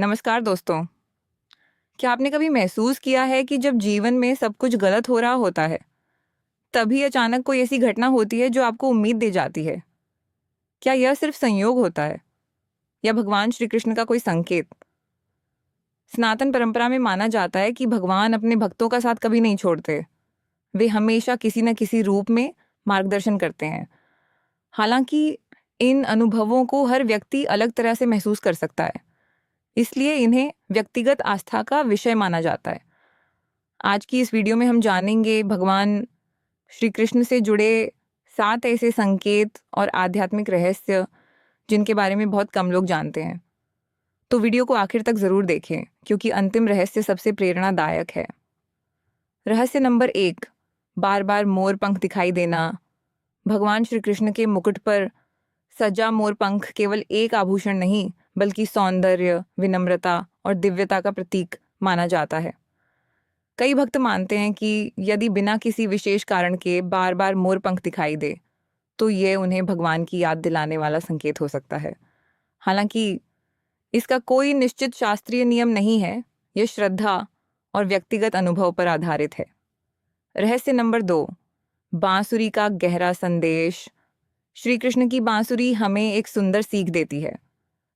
नमस्कार दोस्तों। क्या आपने कभी महसूस किया है कि जब जीवन में सब कुछ गलत हो रहा होता है, तभी अचानक कोई ऐसी घटना होती है जो आपको उम्मीद दे जाती है? क्या यह सिर्फ संयोग होता है या भगवान श्री कृष्ण का कोई संकेत? सनातन परंपरा में माना जाता है कि भगवान अपने भक्तों का साथ कभी नहीं छोड़ते। वे हमेशा किसी न किसी रूप में मार्गदर्शन करते हैं। हालांकि इन अनुभवों को हर व्यक्ति अलग तरह से महसूस कर सकता है, इसलिए इन्हें व्यक्तिगत आस्था का विषय माना जाता है। आज की इस वीडियो में हम जानेंगे भगवान श्री कृष्ण से जुड़े 7 ऐसे संकेत और आध्यात्मिक रहस्य जिनके बारे में बहुत कम लोग जानते हैं। तो वीडियो को आखिर तक जरूर देखें क्योंकि अंतिम रहस्य सबसे प्रेरणादायक है। रहस्य नंबर 1, बार बार मोर पंख दिखाई देना। भगवान श्री कृष्ण के मुकुट पर सजा मोर पंख केवल एक आभूषण नहीं बल्कि सौंदर्य, विनम्रता और दिव्यता का प्रतीक माना जाता है। कई भक्त मानते हैं कि यदि बिना किसी विशेष कारण के बार बार मोर पंख दिखाई दे तो ये उन्हें भगवान की याद दिलाने वाला संकेत हो सकता है। हालांकि इसका कोई निश्चित शास्त्रीय नियम नहीं है, यह श्रद्धा और व्यक्तिगत अनुभव पर आधारित है। रहस्य नंबर 2, बांसुरी का गहरा संदेश। श्री कृष्ण की बांसुरी हमें एक सुंदर सीख देती है।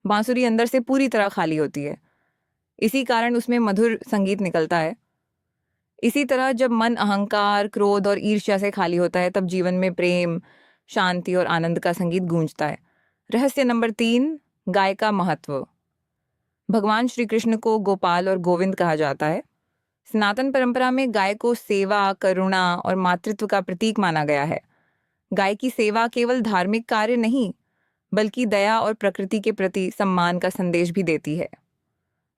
बांसुरी अंदर से पूरी तरह खाली होती है, इसी कारण उसमें मधुर संगीत निकलता है। इसी तरह जब मन अहंकार, क्रोध और ईर्ष्या से खाली होता है तब जीवन में प्रेम, शांति और आनंद का संगीत गूंजता है। रहस्य नंबर 3, गाय का महत्व। भगवान श्री कृष्ण को गोपाल और गोविंद कहा जाता है। सनातन परंपरा में गाय को सेवा, करुणा और मातृत्व का प्रतीक माना गया है। गाय की सेवा केवल धार्मिक कार्य नहीं बल्कि दया और प्रकृति के प्रति सम्मान का संदेश भी देती है।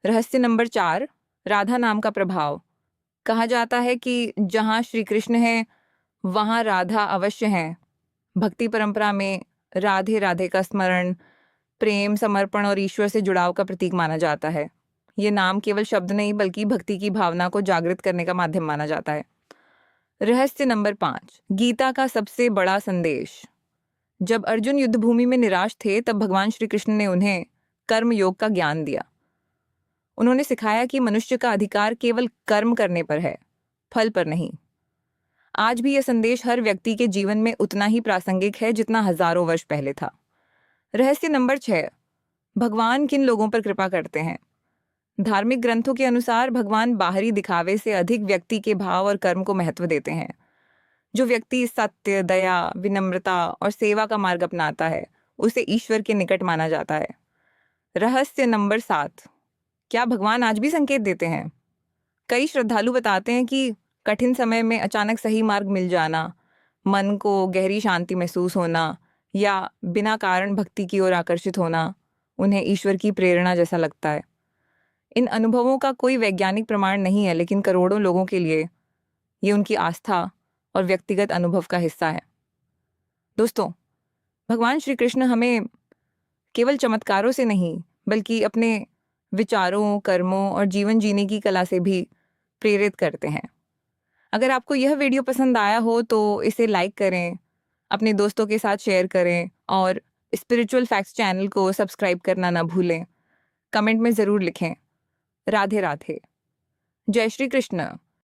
रहस्य नंबर 4, राधा नाम का प्रभाव। कहा जाता है कि जहाँ श्री कृष्ण है वहाँ राधा अवश्य हैं। भक्ति परंपरा में राधे राधे का स्मरण प्रेम, समर्पण और ईश्वर से जुड़ाव का प्रतीक माना जाता है। ये नाम केवल शब्द नहीं बल्कि भक्ति की भावना को जागृत करने का माध्यम माना जाता है। रहस्य नंबर 5, गीता का सबसे बड़ा संदेश। जब अर्जुन युद्धभूमि में निराश थे तब भगवान श्री कृष्ण ने उन्हें कर्म योग का ज्ञान दिया। उन्होंने सिखाया कि मनुष्य का अधिकार केवल कर्म करने पर है, फल पर नहीं। आज भी यह संदेश हर व्यक्ति के जीवन में उतना ही प्रासंगिक है जितना हजारों वर्ष पहले था। रहस्य नंबर 6, भगवान किन लोगों पर कृपा करते हैं। धार्मिक ग्रंथों के अनुसार भगवान बाहरी दिखावे से अधिक व्यक्ति के भाव और कर्म को महत्व देते हैं। जो व्यक्ति सत्य, दया, विनम्रता और सेवा का मार्ग अपनाता है उसे ईश्वर के निकट माना जाता है। रहस्य नंबर 7, क्या भगवान आज भी संकेत देते हैं। कई श्रद्धालु बताते हैं कि कठिन समय में अचानक सही मार्ग मिल जाना, मन को गहरी शांति महसूस होना या बिना कारण भक्ति की ओर आकर्षित होना उन्हें ईश्वर की प्रेरणा जैसा लगता है। इन अनुभवों का कोई वैज्ञानिक प्रमाण नहीं है, लेकिन करोड़ों लोगों के लिए ये उनकी आस्था और व्यक्तिगत अनुभव का हिस्सा है। दोस्तों, भगवान श्री कृष्ण हमें केवल चमत्कारों से नहीं बल्कि अपने विचारों, कर्मों और जीवन जीने की कला से भी प्रेरित करते हैं। अगर आपको यह वीडियो पसंद आया हो तो इसे लाइक करें, अपने दोस्तों के साथ शेयर करें और स्पिरिचुअल फैक्ट्स चैनल को सब्सक्राइब करना ना भूलें। कमेंट में ज़रूर लिखें। राधे राधे। जय श्री कृष्ण।